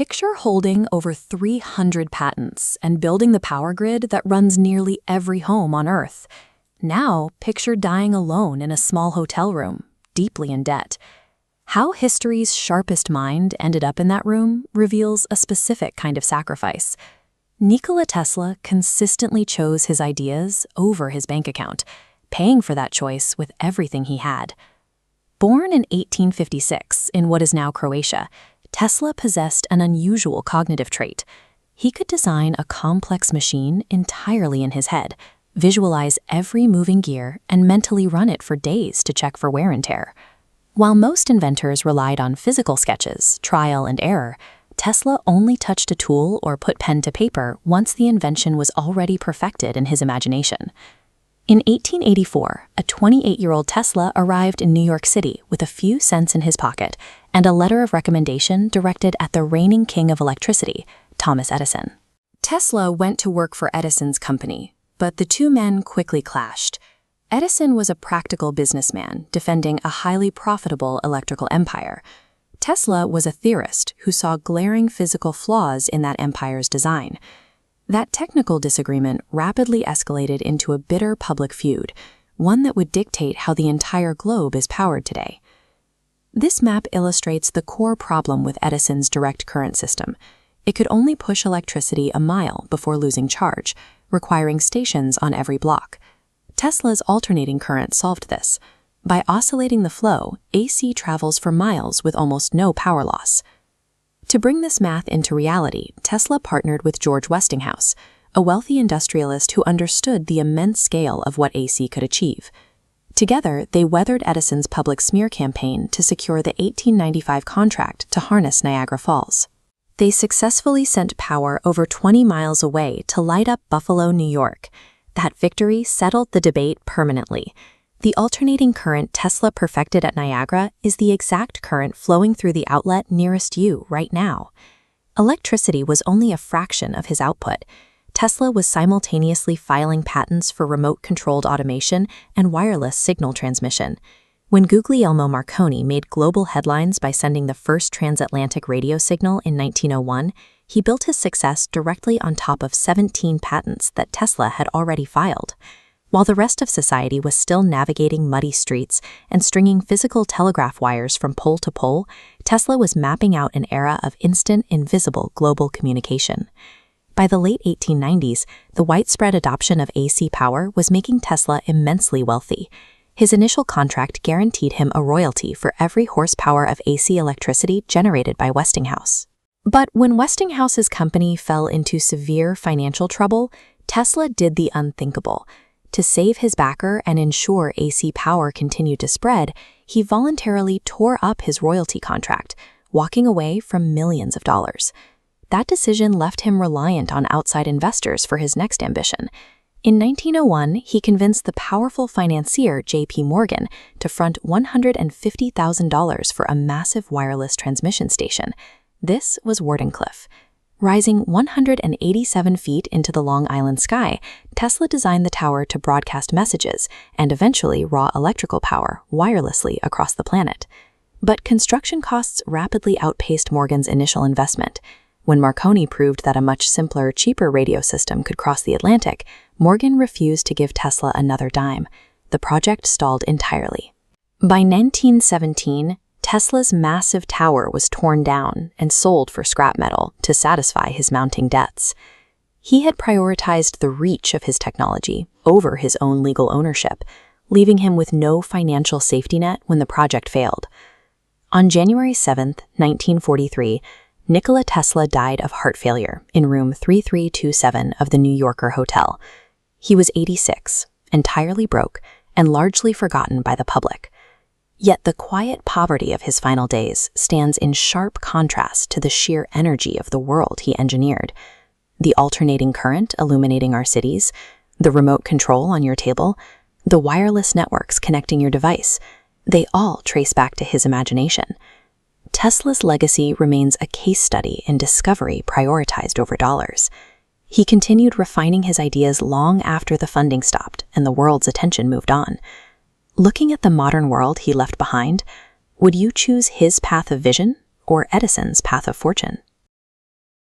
Picture holding over 300 patents and building the power grid that runs nearly every home on Earth. Now, picture dying alone in a small hotel room, deeply in debt. How history's sharpest mind ended up in that room reveals a specific kind of sacrifice. Nikola Tesla consistently chose his ideas over his bank account, paying for that choice with everything he had. Born in 1856 in what is now Croatia, Tesla possessed an unusual cognitive trait. He could design a complex machine entirely in his head, visualize every moving gear, and mentally run it for days to check for wear and tear. While most inventors relied on physical sketches, trial and error, Tesla only touched a tool or put pen to paper once the invention was already perfected in his imagination. In 1884, a 28-year-old Tesla arrived in New York City with a few cents in his pocket and a letter of recommendation directed at the reigning king of electricity, Thomas Edison. Tesla went to work for Edison's company, but the two men quickly clashed. Edison was a practical businessman defending a highly profitable electrical empire. Tesla was a theorist who saw glaring physical flaws in that empire's design. That technical disagreement rapidly escalated into a bitter public feud, one that would dictate how the entire globe is powered today. This map illustrates the core problem with Edison's direct current system. It could only push electricity a mile before losing charge, requiring stations on every block. Tesla's alternating current solved this. By oscillating the flow, AC travels for miles with almost no power loss. To bring this math into reality, Tesla partnered with George Westinghouse, a wealthy industrialist who understood the immense scale of what AC could achieve. Together, they weathered Edison's public smear campaign to secure the 1895 contract to harness Niagara Falls. They successfully sent power over 20 miles away to light up Buffalo, New York. That victory settled the debate permanently. The alternating current Tesla perfected at Niagara is the exact current flowing through the outlet nearest you right now. Electricity was only a fraction of his output. Tesla was simultaneously filing patents for remote-controlled automation and wireless signal transmission. When Guglielmo Marconi made global headlines by sending the first transatlantic radio signal in 1901, he built his success directly on top of 17 patents that Tesla had already filed. While the rest of society was still navigating muddy streets and stringing physical telegraph wires from pole to pole, Tesla was mapping out an era of instant, invisible global communication. By the late 1890s, the widespread adoption of AC power was making Tesla immensely wealthy. His initial contract guaranteed him a royalty for every horsepower of AC electricity generated by Westinghouse. But when Westinghouse's company fell into severe financial trouble, Tesla did the unthinkable. To save his backer and ensure AC power continued to spread, he voluntarily tore up his royalty contract, walking away from millions of dollars. That decision left him reliant on outside investors for his next ambition. In 1901, he convinced the powerful financier J.P. Morgan to front $150,000 for a massive wireless transmission station. This was Wardenclyffe. Rising 187 feet into the Long Island sky, Tesla designed the tower to broadcast messages and eventually raw electrical power wirelessly across the planet. But construction costs rapidly outpaced Morgan's initial investment. When Marconi proved that a much simpler, cheaper radio system could cross the Atlantic, Morgan refused to give Tesla another dime. The project stalled entirely. By 1917, Tesla's massive tower was torn down and sold for scrap metal to satisfy his mounting debts. He had prioritized the reach of his technology over his own legal ownership, leaving him with no financial safety net when the project failed. On January 7, 1943, Nikola Tesla died of heart failure in room 3327 of the New Yorker Hotel. He was 86, entirely broke, and largely forgotten by the public. Yet the quiet poverty of his final days stands in sharp contrast to the sheer energy of the world he engineered. The alternating current illuminating our cities, the remote control on your table, the wireless networks connecting your device, they all trace back to his imagination. Tesla's legacy remains a case study in discovery prioritized over dollars. He continued refining his ideas long after the funding stopped and the world's attention moved on. Looking at the modern world he left behind, would you choose his path of vision or Edison's path of fortune?